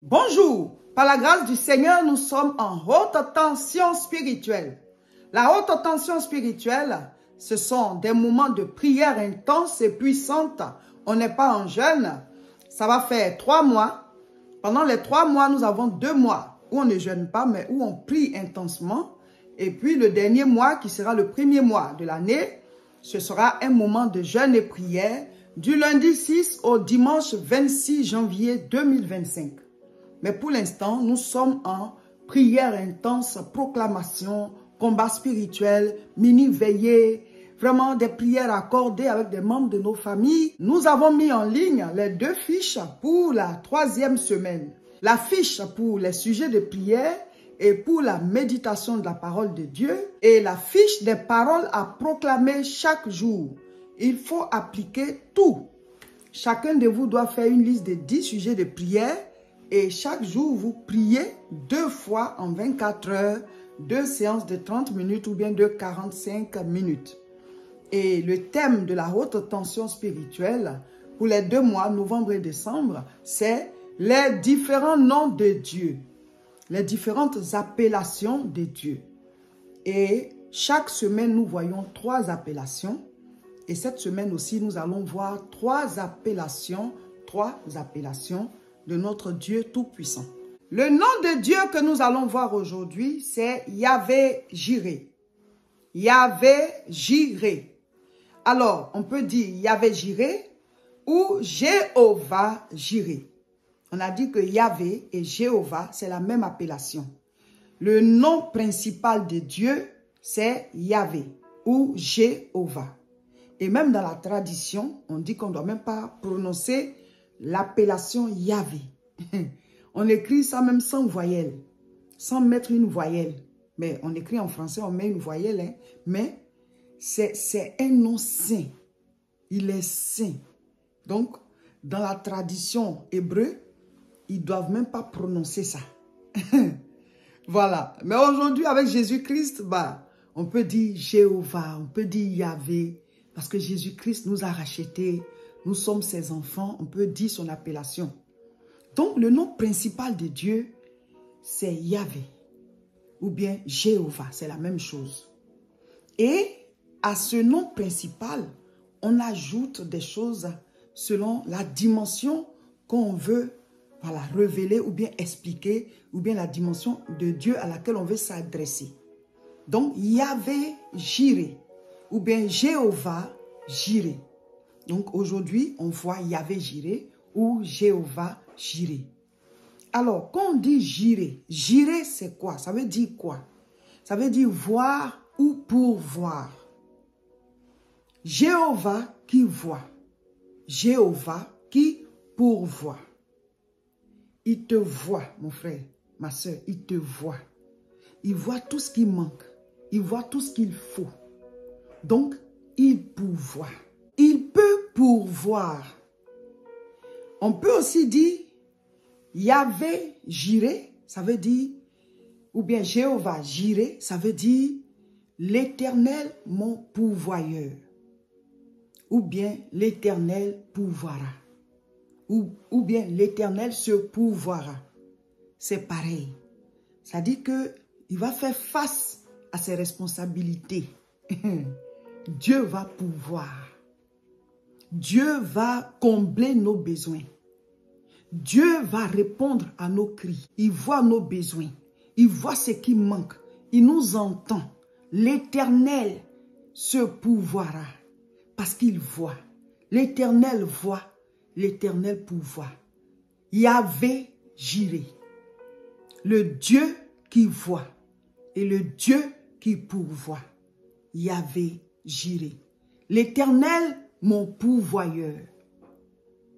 Bonjour, par la grâce du Seigneur, nous sommes en haute tension spirituelle. La haute tension spirituelle, ce sont des moments de prière intense et puissante. On n'est pas en jeûne. Ça va faire 3 mois. Pendant les 3 mois, nous avons 2 mois où on ne jeûne pas, mais où on prie intensement. Et puis le dernier mois, qui sera le premier mois de l'année, ce sera un moment de jeûne et prière du lundi 6 au dimanche 26 janvier 2025. Mais pour l'instant, nous sommes en prière intense, proclamation, combat spirituel, mini-veillée, vraiment des prières accordées avec des membres de nos familles. Nous avons mis en ligne les 2 fiches pour la 3e semaine. La fiche pour les sujets de prière et pour la méditation de la parole de Dieu et la fiche des paroles à proclamer chaque jour. Il faut appliquer tout. Chacun de vous doit faire une liste de 10 sujets de prière et chaque jour, vous priez 2 fois en 24 heures, 2 séances de 30 minutes ou bien de 45 minutes. Et le thème de la haute tension spirituelle pour les 2 mois, novembre et décembre, c'est les différents noms de Dieu, les différentes appellations de Dieu. Et chaque semaine, nous voyons 3 appellations. Et cette semaine aussi, nous allons voir 3 appellations de notre Dieu Tout-Puissant. Le nom de Dieu que nous allons voir aujourd'hui, c'est Yahvé Jireh. Yahvé Jireh. Alors, on peut dire Yahvé Jireh ou Jéhovah Jireh. On a dit que Yahvé et Jéhovah, c'est la même appellation. Le nom principal de Dieu, c'est Yahvé ou Jéhovah. Et même dans la tradition, on dit qu'on ne doit même pas prononcer l'appellation Yahvé. On écrit ça même sans voyelle, sans mettre une voyelle. Mais on écrit en français, on met une voyelle. Hein. Mais c'est un nom saint. Il est saint. Donc, dans la tradition hébreu, ils ne doivent même pas prononcer ça. Voilà. Mais aujourd'hui, avec Jésus-Christ, on peut dire Jéhovah, on peut dire Yahvé. Parce que Jésus-Christ nous a rachetés. Nous sommes ses enfants, on peut dire son appellation. Donc, le nom principal de Dieu, c'est Yahvé. Ou bien Jéhovah, c'est la même chose. Et à ce nom principal, on ajoute des choses selon la dimension qu'on veut révéler ou bien expliquer, ou bien la dimension de Dieu à laquelle on veut s'adresser. Donc, Yahvé Jireh, ou bien Jéhovah Jireh. Donc aujourd'hui, on voit Yahvé Jireh ou Jéhovah Jireh. Alors, quand on dit Jireh, Jireh c'est quoi? Ça veut dire quoi? Ça veut dire voir ou pourvoir. Jéhovah qui voit. Jéhovah qui pourvoit. Il te voit, mon frère, ma soeur, il te voit. Il voit tout ce qui manque. Il voit tout ce qu'il faut. Donc, il pourvoit. Il peut pourvoir. On peut aussi dire Yahvé Jireh, ça veut dire, ou bien Jéhovah Jireh, ça veut dire l'Éternel mon pourvoyeur. Ou bien l'Éternel pourvoira. Ou bien l'Éternel se pourvoira. C'est pareil. Ça dit que il va faire face à ses responsabilités. Dieu va pourvoir. Dieu va combler nos besoins. Dieu va répondre à nos cris. Il voit nos besoins. Il voit ce qui manque. Il nous entend. L'Éternel se pourvoira parce qu'il voit. L'Éternel voit. L'Éternel pourvoit. Yahvé Jireh. Le Dieu qui voit et le Dieu qui pourvoit. Yahvé Jireh. L'Éternel, mon pourvoyeur.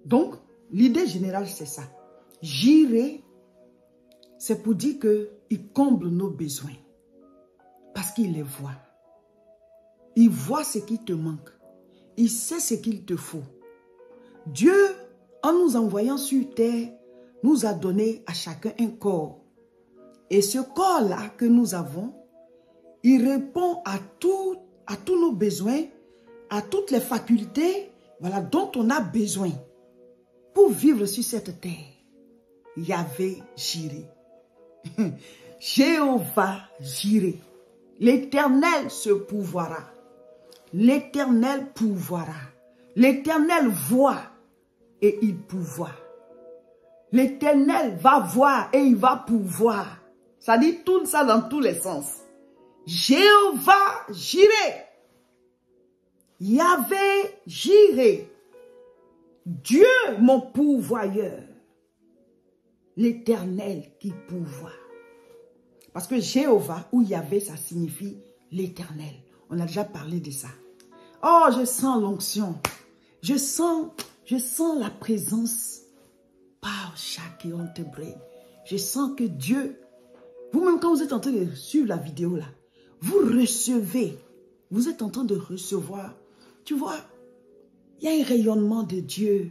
Donc, l'idée générale, c'est ça. Jireh, c'est pour dire qu'il comble nos besoins. Parce qu'il les voit. Il voit ce qui te manque. Il sait ce qu'il te faut. Dieu, en nous envoyant sur terre, nous a donné à chacun un corps. Et ce corps-là que nous avons, il répond à tous nos besoins, à toutes les facultés dont on a besoin pour vivre sur cette terre. Yahvé Jireh. Jéhovah Jireh. L'Éternel se pourvoira. L'Éternel pourvoira. L'Éternel voit et il pourvoit. L'Éternel va voir et il va pourvoir. Ça dit tout ça dans tous les sens. Jéhovah Jireh. Yahvé Jireh. Dieu mon pourvoyeur. L'Éternel qui pourvoit. Parce que Jéhovah ou Yahvé, ça signifie l'Éternel. On a déjà parlé de ça. Oh, je sens l'onction. Je sens la présence. Par chaque brain. Je sens que Dieu, vous-même quand vous êtes en train de suivre la vidéo là, vous recevez, vous êtes en train de recevoir. Tu vois, il y a un rayonnement de Dieu.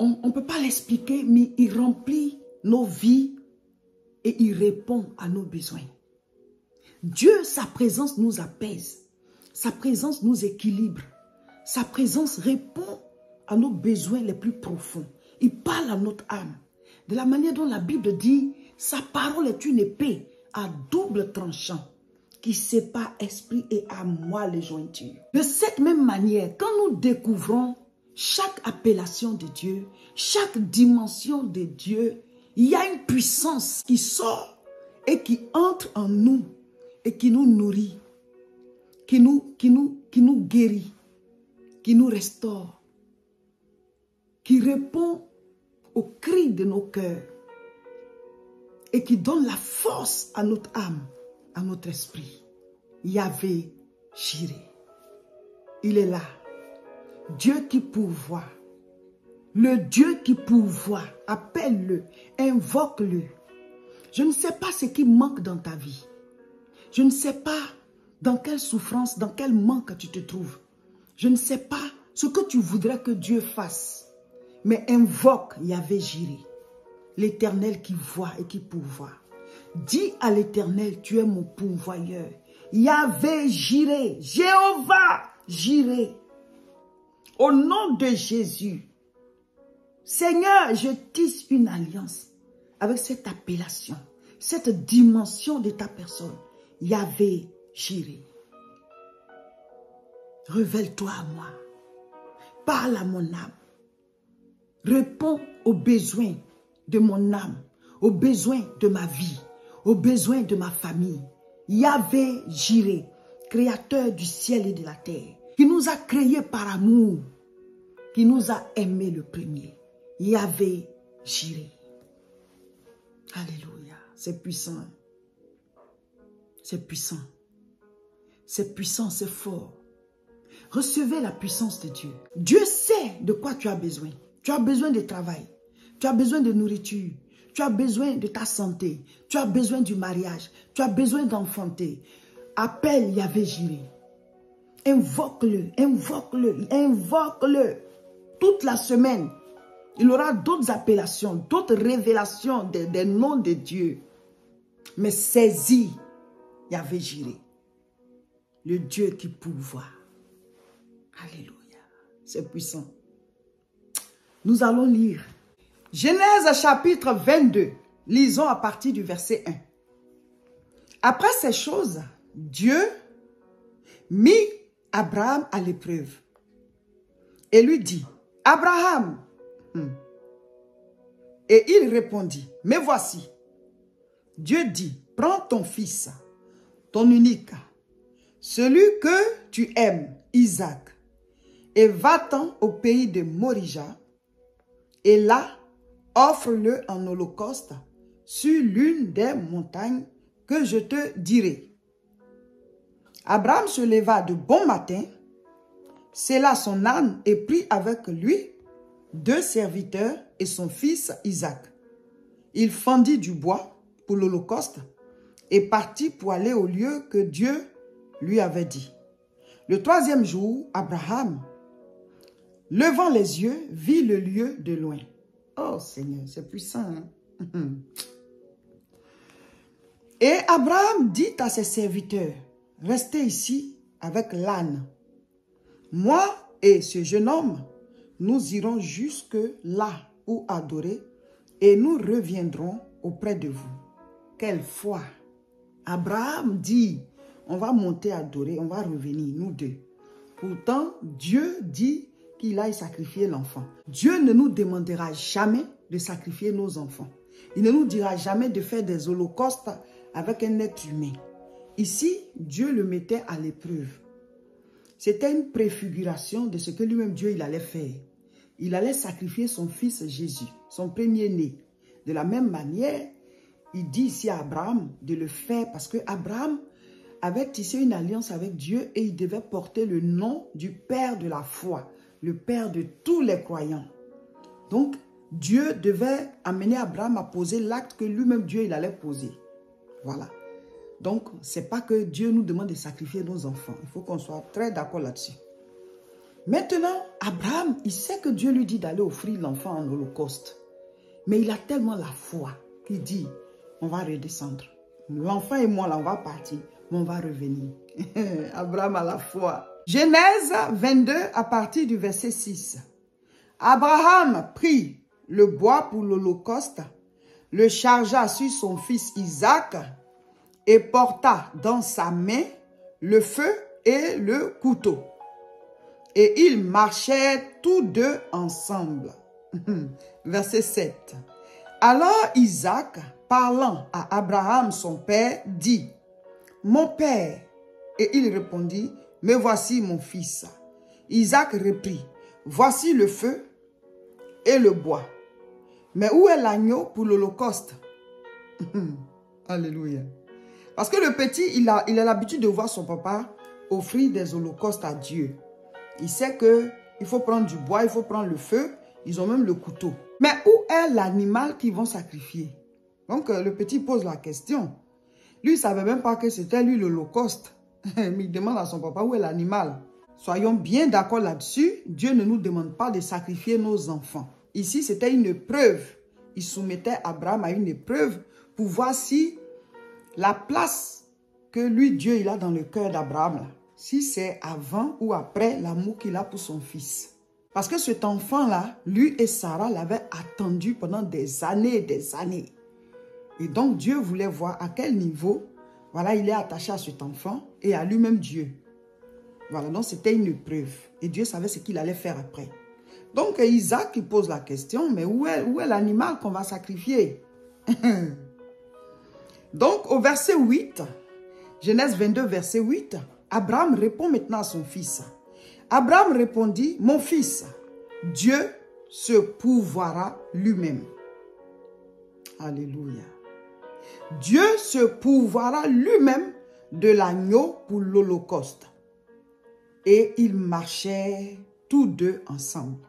On ne peut pas l'expliquer, mais il remplit nos vies et il répond à nos besoins. Dieu, sa présence nous apaise. Sa présence nous équilibre. Sa présence répond à nos besoins les plus profonds. Il parle à notre âme. De la manière dont la Bible dit, sa parole est une épée à double tranchant qui sépare esprit et âme, moelle et jointure. De cette même manière, quand nous découvrons chaque appellation de Dieu, chaque dimension de Dieu, il y a une puissance qui sort et qui entre en nous et qui nous nourrit, qui nous guérit, qui nous restaure, qui répond aux cris de nos cœurs et qui donne la force à notre âme, à notre esprit. Yahvé Jireh. Il est là. Dieu qui pourvoit. Le Dieu qui pourvoit. Appelle-le. Invoque-le. Je ne sais pas ce qui manque dans ta vie. Je ne sais pas dans quelle souffrance, dans quel manque tu te trouves. Je ne sais pas ce que tu voudrais que Dieu fasse. Mais invoque Yahvé Jireh, l'Éternel qui voit et qui pourvoit. Dis à l'Éternel, tu es mon pourvoyeur. Yahvé Jireh, Jéhovah Jireh. Au nom de Jésus, Seigneur, je tisse une alliance avec cette appellation, cette dimension de ta personne. Yahvé Jireh. Révèle-toi à moi. Parle à mon âme. Réponds aux besoins de mon âme, aux besoins de ma vie, aux besoins de ma famille. Yahvé Jireh, créateur du ciel et de la terre, qui nous a créés par amour, qui nous a aimés le premier. Yahvé Jireh. Alléluia. C'est puissant. C'est puissant. C'est puissant, c'est fort. Recevez la puissance de Dieu. Dieu sait de quoi tu as besoin. Tu as besoin de travail. Tu as besoin de nourriture. Tu as besoin de ta santé. Tu as besoin du mariage. Tu as besoin d'enfanter. Appelle Yahvé Jireh. Invoque-le, invoque-le, invoque-le. Toute la semaine, il aura d'autres appellations, d'autres révélations des noms de Dieu. Mais saisis Yahvé Jireh, le Dieu qui pourvoit. Alléluia. C'est puissant. Nous allons lire Genèse chapitre 22. Lisons à partir du verset 1. Après ces choses, Dieu mit Abraham à l'épreuve et lui dit, Abraham. Et il répondit, mais voici. Dieu dit, prends ton fils, ton unique, celui que tu aimes, Isaac, et va-t'en au pays de Morija, et là, offre-le en holocauste sur l'une des montagnes que je te dirai. Abraham se leva de bon matin, sella son âne et prit avec lui 2 serviteurs et son fils Isaac. Il fendit du bois pour l'holocauste et partit pour aller au lieu que Dieu lui avait dit. Le 3e jour, Abraham, levant les yeux, vit le lieu de loin. Oh Seigneur, c'est puissant. Hein? Et Abraham dit à ses serviteurs, restez ici avec l'âne. Moi et ce jeune homme, nous irons jusque là où adorer et nous reviendrons auprès de vous. Quelle foi! Abraham dit, on va monter adorer, on va revenir, nous deux. Pourtant, Dieu dit qu'il aille sacrifier l'enfant. Dieu ne nous demandera jamais de sacrifier nos enfants. Il ne nous dira jamais de faire des holocaustes avec un être humain. Ici, Dieu le mettait à l'épreuve. C'était une préfiguration de ce que lui-même Dieu il allait faire. Il allait sacrifier son fils Jésus, son premier-né. De la même manière, il dit ici à Abraham de le faire parce que Abraham avait tissé une alliance avec Dieu et il devait porter le nom du Père de la foi, le Père de tous les croyants. Donc, Dieu devait amener Abraham à poser l'acte que lui-même Dieu il allait poser. Voilà. Donc, ce n'est pas que Dieu nous demande de sacrifier nos enfants. Il faut qu'on soit très d'accord là-dessus. Maintenant, Abraham, il sait que Dieu lui dit d'aller offrir l'enfant en holocauste. Mais il a tellement la foi qu'il dit, on va redescendre. L'enfant et moi, là, on va partir, mais on va revenir. Abraham a la foi. Genèse 22, à partir du verset 6. Abraham prit le bois pour l'holocauste, le chargea sur son fils Isaac et porta dans sa main le feu et le couteau. Et ils marchaient tous deux ensemble. Verset 7. Alors Isaac, parlant à Abraham son père, dit, « Mon père. » Et il répondit, « Me voici mon fils. » Isaac reprit, « Voici le feu et le bois. Mais où est l'agneau pour l'holocauste? » Alléluia. Parce que le petit, il a l'habitude de voir son papa offrir des holocaustes à Dieu. Il sait qu'il faut prendre du bois, il faut prendre le feu. Ils ont même le couteau. Mais où est l'animal qu'ils vont sacrifier? Donc, le petit pose la question. Lui, il ne savait même pas que c'était lui l'holocauste. Mais il demande à son papa où est l'animal. Soyons bien d'accord là-dessus. Dieu ne nous demande pas de sacrifier nos enfants. Ici, c'était une épreuve. Il soumettait Abraham à une épreuve pour voir si la place que lui, Dieu, il a dans le cœur d'Abraham, si c'est avant ou après l'amour qu'il a pour son fils. Parce que cet enfant-là, lui et Sarah l'avaient attendu pendant des années et des années. Et donc, Dieu voulait voir à quel niveau, voilà, il est attaché à cet enfant et à lui-même Dieu. Voilà, donc c'était une épreuve. Et Dieu savait ce qu'il allait faire après. Donc, Isaac, il pose la question, mais où est l'animal qu'on va sacrifier? Donc, au verset 8, Genèse 22, verset 8, Abraham répond maintenant à son fils. Abraham répondit, « Mon fils, Dieu se pourvoira lui-même. » Alléluia. Dieu se pourvoira lui-même de l'agneau pour l'holocauste. Et ils marchaient tous deux ensemble.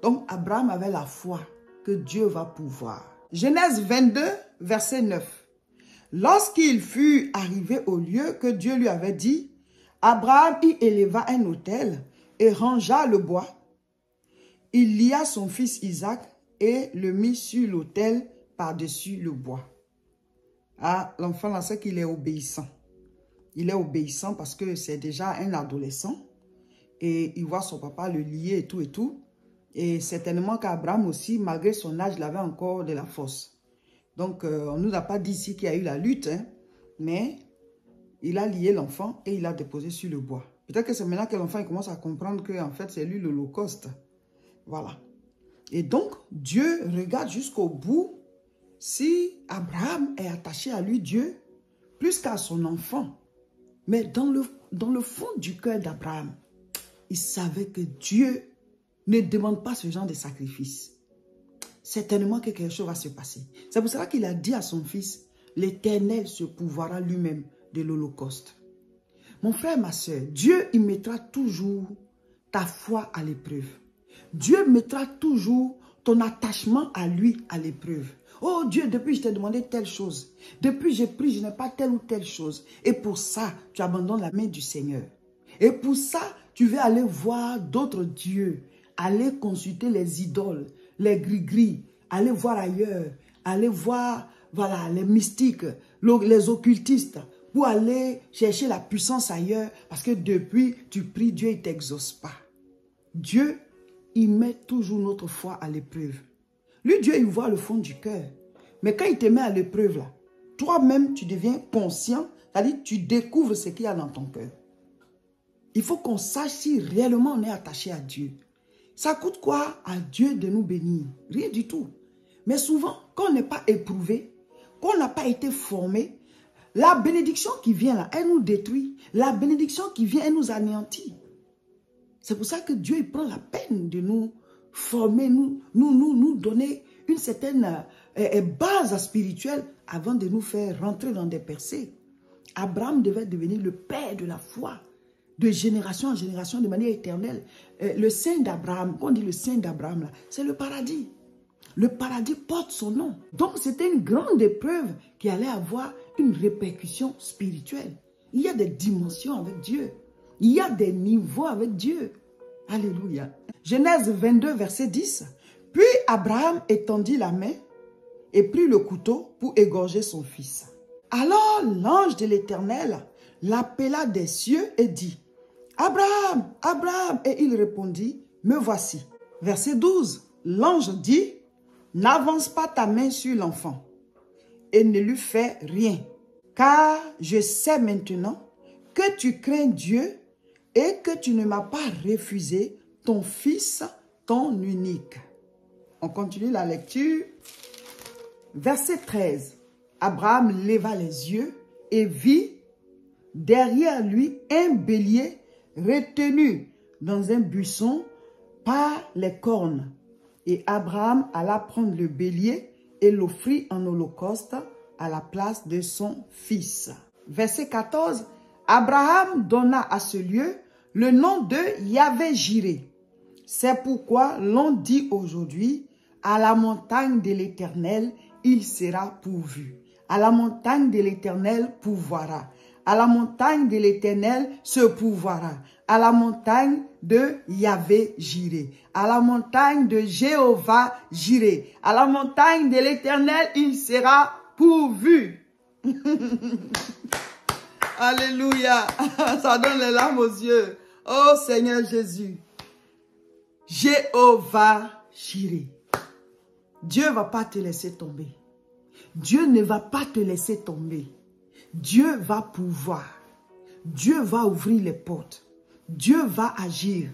Donc, Abraham avait la foi que Dieu va pourvoir. Genèse 22, verset 9. Lorsqu'il fut arrivé au lieu que Dieu lui avait dit, Abraham y éleva un autel et rangea le bois. Il lia son fils Isaac et le mit sur l'autel par-dessus le bois. Ah, l'enfant là, c'est qu'il est obéissant. Il est obéissant parce que c'est déjà un adolescent et il voit son papa le lier et tout et tout. Et certainement qu'Abraham aussi, malgré son âge, il avait encore de la force. Donc, on ne nous a pas dit ici qu'il y a eu la lutte, hein, mais il a lié l'enfant et il l'a déposé sur le bois. Peut-être que c'est maintenant que l'enfant commence à comprendre qu'en fait, c'est lui l'holocauste. Voilà. Et donc, Dieu regarde jusqu'au bout si Abraham est attaché à lui, Dieu, plus qu'à son enfant. Mais dans le fond du cœur d'Abraham, il savait que Dieu ne demande pas ce genre de sacrifice. Certainement que quelque chose va se passer. C'est pour cela qu'il a dit à son fils, l'Éternel se pourvoira lui-même de l'holocauste. Mon frère, ma soeur, Dieu, il mettra toujours ta foi à l'épreuve. Dieu mettra toujours ton attachement à lui à l'épreuve. Oh Dieu, depuis je t'ai demandé telle chose. Depuis j'ai pris, je n'ai pas telle ou telle chose. Et pour ça, tu abandonnes la main du Seigneur. Et pour ça, tu veux aller voir d'autres dieux. Aller consulter les idoles, les gris-gris. Aller voir ailleurs. Aller voir, voilà, les mystiques, les occultistes. Pour aller chercher la puissance ailleurs. Parce que depuis, tu pries, Dieu ne t'exauce pas. Dieu, il met toujours notre foi à l'épreuve. Lui, Dieu, il voit le fond du cœur. Mais quand il te met à l'épreuve, là, toi-même, tu deviens conscient, c'est-à-dire tu découvres ce qu'il y a dans ton cœur. Il faut qu'on sache si réellement on est attaché à Dieu. Ça coûte quoi à Dieu de nous bénir? Rien du tout. Mais souvent, quand on n'est pas éprouvé, quand on n'a pas été formé, la bénédiction qui vient là, elle nous détruit. La bénédiction qui vient, elle nous anéantit. C'est pour ça que Dieu il prend la peine de nous former, nous donner une certaine base spirituelle avant de nous faire rentrer dans des percées. Abraham devait devenir le père de la foi, de génération en génération, de manière éternelle. Le sein d'Abraham, quand on dit le sein d'Abraham, c'est le paradis. Le paradis porte son nom. Donc, c'était une grande épreuve qui allait avoir une répercussion spirituelle. Il y a des dimensions avec Dieu. Il y a des niveaux avec Dieu. Alléluia. Genèse 22, verset 10. Puis Abraham étendit la main et prit le couteau pour égorger son fils. Alors l'ange de l'Éternel l'appela des cieux et dit, « Abraham, Abraham !» Et il répondit, « Me voici. » Verset 12. L'ange dit, « N'avance pas ta main sur l'enfant et ne lui fais rien, car je sais maintenant que tu crains Dieu et que tu ne m'as pas refusé ton fils, ton unique. » On continue la lecture. Verset 13. Abraham leva les yeux et vit derrière lui un bélier retenu dans un buisson par les cornes. Et Abraham alla prendre le bélier et l'offrit en holocauste à la place de son fils. Verset 14. Abraham donna à ce lieu le nom de Yahvé-Jiré. C'est pourquoi l'on dit aujourd'hui, à la montagne de l'Éternel, il sera pourvu. À la montagne de l'Éternel pourvoira. À la montagne de l'Éternel se pourvoira. À la montagne de Yahvé-Jiré. À la montagne de Jéhovah-Jiré. À la montagne de l'Éternel, il sera pourvu. Alléluia. Ça donne les larmes aux yeux. Oh Seigneur Jésus. Jéhovah-Jiré. Dieu ne va pas te laisser tomber. Dieu ne va pas te laisser tomber. Dieu va pouvoir. Dieu va ouvrir les portes. Dieu va agir.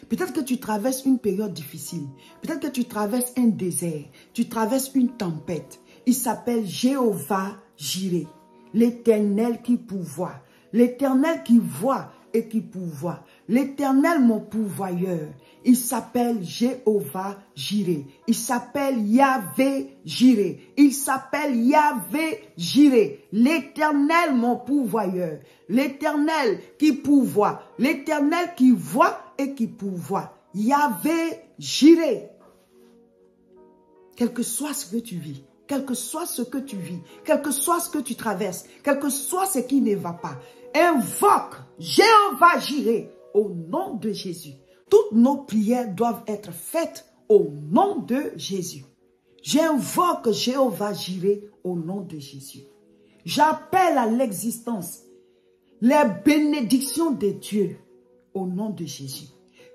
Peut-être que tu traverses une période difficile. Peut-être que tu traverses un désert. Tu traverses une tempête. Il s'appelle Jéhovah-Jiré. L'Éternel qui pourvoit. L'Éternel qui voit et qui pourvoit. L'Éternel mon pourvoyeur. Il s'appelle Jéhovah-Jiré. Il s'appelle Yahvé-Jiré. Il s'appelle Yahvé-Jiré. L'Éternel mon pourvoyeur. L'Éternel qui pourvoit. L'Éternel qui voit et qui pourvoit. Yahvé-Jiré. Quel que soit ce que tu vis, quel que soit ce que tu vis, quel que soit ce que tu traverses, quel que soit ce qui ne va pas, invoque Jéhovah-Jiré au nom de Jésus. Toutes nos prières doivent être faites au nom de Jésus. J'invoque Jéhovah-Jiré au nom de Jésus. J'appelle à l'existence les bénédictions de Dieu au nom de Jésus.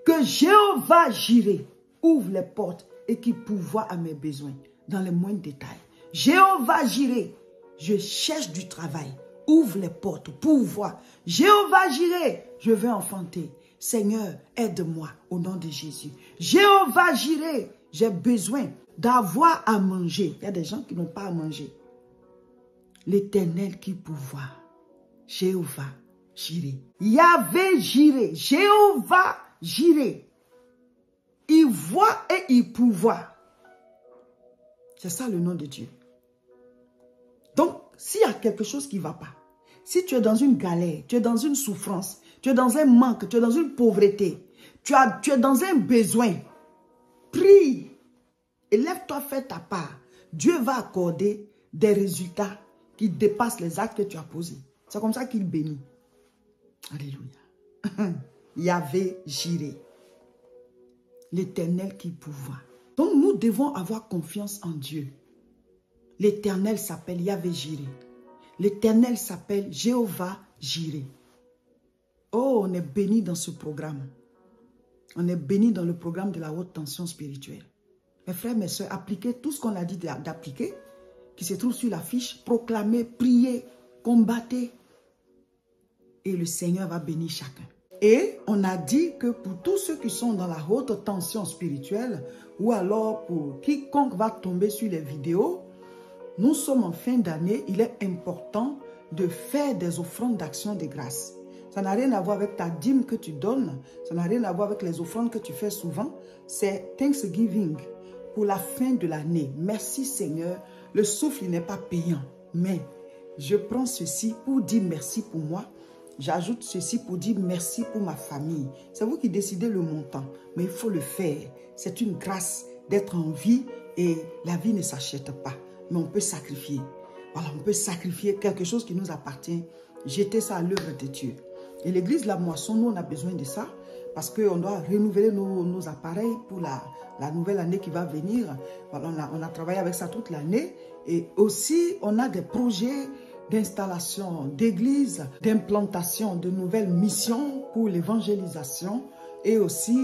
Que Jéhovah-Jiré ouvre les portes et qu'il pourvoie à mes besoins dans les moindres détails. Jéhovah-Jiré, je cherche du travail. Ouvre les portes, pourvoie. Jéhovah-Jiré, je veux enfanter. Seigneur, aide-moi au nom de Jésus. Jéhovah-Jiré, j'ai besoin d'avoir à manger. Il y a des gens qui n'ont pas à manger. L'Éternel qui pourvoit. Jéhovah-Jiré. Yahvé-Jiré. Jéhovah-Jiré. Il voit et il pourvoit. C'est ça le nom de Dieu. Donc, s'il y a quelque chose qui ne va pas, si tu es dans une galère, tu es dans une souffrance, tu es dans un manque, tu es dans une pauvreté, tu es dans un besoin, prie et lève-toi, fais ta part. Dieu va accorder des résultats qui dépassent les actes que tu as posés. C'est comme ça qu'il bénit. Alléluia. Yahvé-Jiré. L'Éternel qui pourvoit. Donc nous devons avoir confiance en Dieu. L'Éternel s'appelle Yahvé-Jiré. L'Éternel s'appelle Jéhovah-Jiré. Oh, on est béni dans ce programme. On est béni dans le programme de la haute tension spirituelle. Mes frères, mes soeurs, appliquez tout ce qu'on a dit d'appliquer, qui se trouve sur la fiche. Proclamez, priez, combattez. Et le Seigneur va bénir chacun. Et on a dit que pour tous ceux qui sont dans la haute tension spirituelle, ou alors pour quiconque va tomber sur les vidéos, nous sommes en fin d'année, il est important de faire des offrandes d'action de grâce. Ça n'a rien à voir avec ta dîme que tu donnes, ça n'a rien à voir avec les offrandes que tu fais souvent. C'est Thanksgiving pour la fin de l'année. Merci Seigneur, le souffle n'est pas payant, mais je prends ceci pour dire merci pour moi. J'ajoute ceci pour dire merci pour ma famille. C'est vous qui décidez le montant, mais il faut le faire. C'est une grâce d'être en vie et la vie ne s'achète pas. Mais on peut sacrifier. Voilà, on peut sacrifier quelque chose qui nous appartient. Jeter ça à l'œuvre de Dieu. Et l'église La Moisson, nous, on a besoin de ça parce qu'on doit renouveler nos appareils pour la nouvelle année qui va venir. Voilà, on a travaillé avec ça toute l'année. Et aussi, on a des projets d'installation d'églises, d'implantation de nouvelles missions pour l'évangélisation et aussi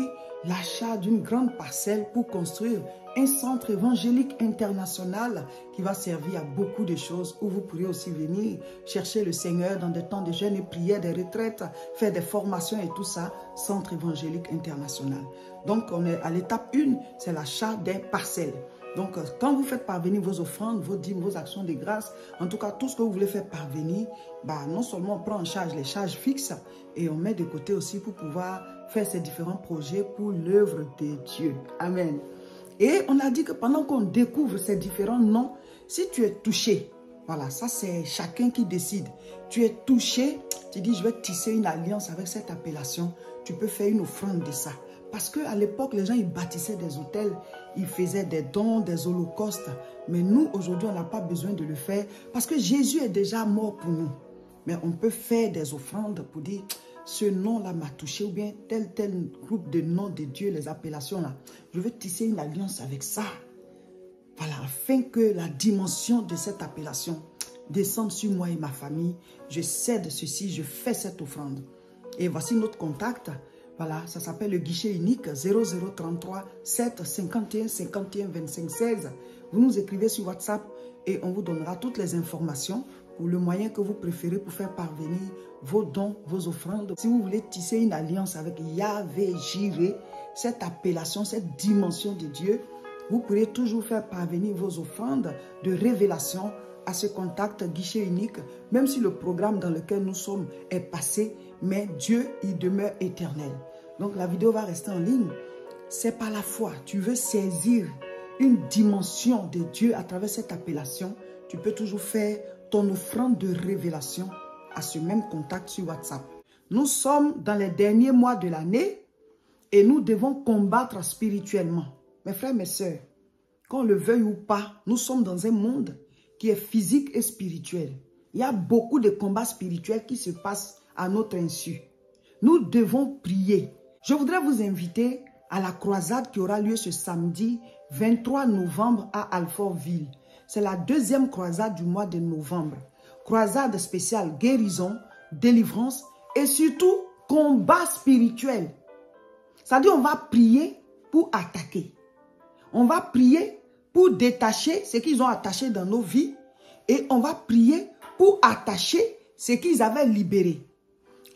l'achat d'une grande parcelle pour construire un centre évangélique international qui va servir à beaucoup de choses où vous pourrez aussi venir chercher le Seigneur dans des temps de jeûne et prière, des retraites, faire des formations et tout ça, centre évangélique international. Donc on est à l'étape 1, c'est l'achat des parcelles. Donc, quand vous faites parvenir vos offrandes, vos dîmes, vos actions de grâce, en tout cas, tout ce que vous voulez faire parvenir, non seulement on prend en charge les charges fixes et on met de côté aussi pour pouvoir faire ces différents projets pour l'œuvre de Dieu. Amen. Et on a dit que pendant qu'on découvre ces différents noms, si tu es touché, voilà, ça c'est chacun qui décide. Tu es touché, tu dis je vais tisser une alliance avec cette appellation, tu peux faire une offrande de ça. Parce qu'à l'époque, les gens, ils bâtissaient des hôtels, ils faisaient des dons, des holocaustes. Mais nous, aujourd'hui, on n'a pas besoin de le faire parce que Jésus est déjà mort pour nous. Mais on peut faire des offrandes pour dire, ce nom-là m'a touché ou bien tel groupe de noms de Dieu, les appellations-là. Je veux tisser une alliance avec ça. Voilà, afin que la dimension de cette appellation descende sur moi et ma famille. Je cède ceci, je fais cette offrande. Et voici notre contact. Voilà, ça s'appelle le guichet unique 0033 7 51 51 25 16. Vous nous écrivez sur WhatsApp et on vous donnera toutes les informations pour le moyen que vous préférez pour faire parvenir vos dons, vos offrandes. Si vous voulez tisser une alliance avec Yahvé Jireh, cette appellation, cette dimension de Dieu, vous pourrez toujours faire parvenir vos offrandes de révélation à ce contact guichet unique, même si le programme dans lequel nous sommes est passé, mais Dieu, il demeure éternel. Donc la vidéo va rester en ligne. C'est par la foi. Tu veux saisir une dimension de Dieu à travers cette appellation. Tu peux toujours faire ton offrande de révélation à ce même contact sur WhatsApp. Nous sommes dans les derniers mois de l'année et nous devons combattre spirituellement. Mes frères, mes sœurs, qu'on le veuille ou pas, nous sommes dans un monde qui est physique et spirituel. Il y a beaucoup de combats spirituels qui se passent à notre insu. Nous devons prier. Je voudrais vous inviter à la croisade qui aura lieu ce samedi 23 novembre à Alfortville. C'est la deuxième croisade du mois de novembre. Croisade spéciale guérison, délivrance et surtout combat spirituel. C'est-à-dire on va prier pour attaquer. On va prier pour détacher ce qu'ils ont attaché dans nos vies et on va prier pour attacher ce qu'ils avaient libéré.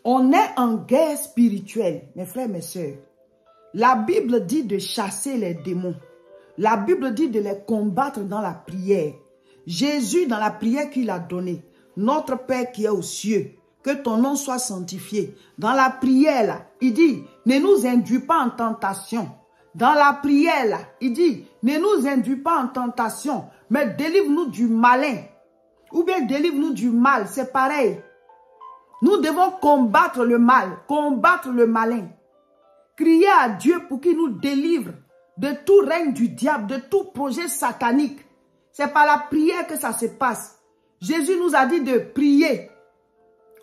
On est en guerre spirituelle, mes frères, mes sœurs. La Bible dit de chasser les démons. La Bible dit de les combattre dans la prière. Jésus, dans la prière qu'il a donnée, notre Père qui est aux cieux, que ton nom soit sanctifié. Dans la prière, là, il dit, ne nous induis pas en tentation. Dans la prière, là, il dit, ne nous induis pas en tentation, mais délivre-nous du malin. Ou bien délivre-nous du mal, c'est pareil. Nous devons combattre le mal, combattre le malin. Crier à Dieu pour qu'il nous délivre de tout règne du diable, de tout projet satanique. C'est par la prière que ça se passe. Jésus nous a dit de prier.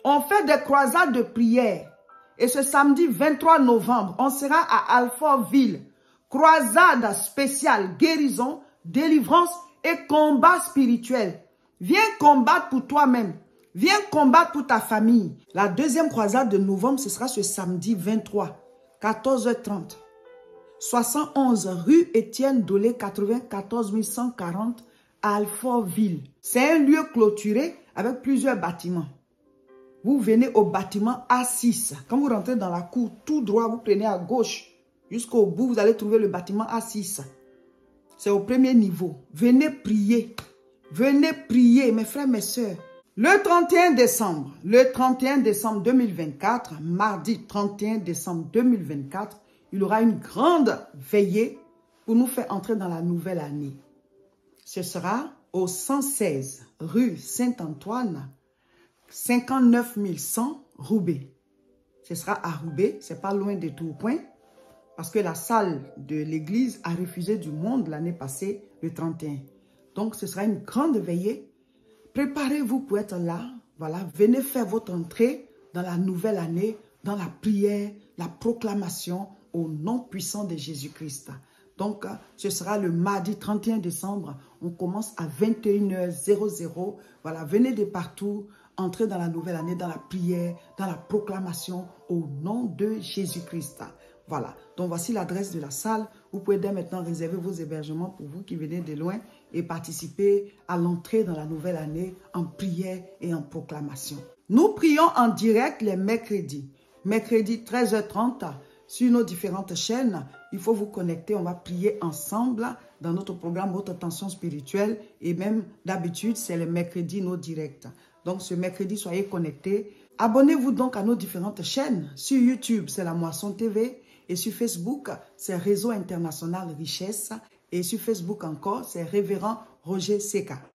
On fait des croisades de prière. Et ce samedi 23 novembre, on sera à Alfortville. Croisade spéciale, guérison, délivrance et combat spirituel. Viens combattre pour toi-même. Viens combattre pour ta famille. La deuxième croisade de novembre, ce sera ce samedi 23, 14h30. 71 rue Étienne Dolé, 94 140 à Alfortville. C'est un lieu clôturé avec plusieurs bâtiments. Vous venez au bâtiment A6. Quand vous rentrez dans la cour, tout droit, vous prenez à gauche. Jusqu'au bout, vous allez trouver le bâtiment A6. C'est au premier niveau. Venez prier. Venez prier, mes frères, mes sœurs. Le 31 décembre 2024, mardi 31 décembre 2024, il y aura une grande veillée pour nous faire entrer dans la nouvelle année. Ce sera au 116 rue Saint-Antoine, 59 100 Roubaix. Ce sera à Roubaix, c'est pas loin de Tourcoing, parce que la salle de l'église a refusé du monde l'année passée, le 31. Donc, ce sera une grande veillée. Préparez-vous pour être là. Voilà, venez faire votre entrée dans la nouvelle année, dans la prière, la proclamation au nom puissant de Jésus-Christ. Donc, ce sera le mardi 31 décembre. On commence à 21h00. Voilà, venez de partout, entrez dans la nouvelle année, dans la prière, dans la proclamation au nom de Jésus-Christ. Voilà, donc voici l'adresse de la salle. Vous pouvez dès maintenant réserver vos hébergements pour vous qui venez de loin et participer à l'entrée dans la nouvelle année en prière et en proclamation. Nous prions en direct les mercredis. Mercredi 13h30 sur nos différentes chaînes. Il faut vous connecter, on va prier ensemble dans notre programme Haute Tension Spirituelle. Et même d'habitude, c'est le mercredi nos directs. Donc ce mercredi, soyez connectés. Abonnez-vous donc à nos différentes chaînes. Sur YouTube, c'est La Moisson TV. Et sur Facebook, c'est Réseau International Richesse. Et sur Facebook encore, c'est Révérend Roger Seka.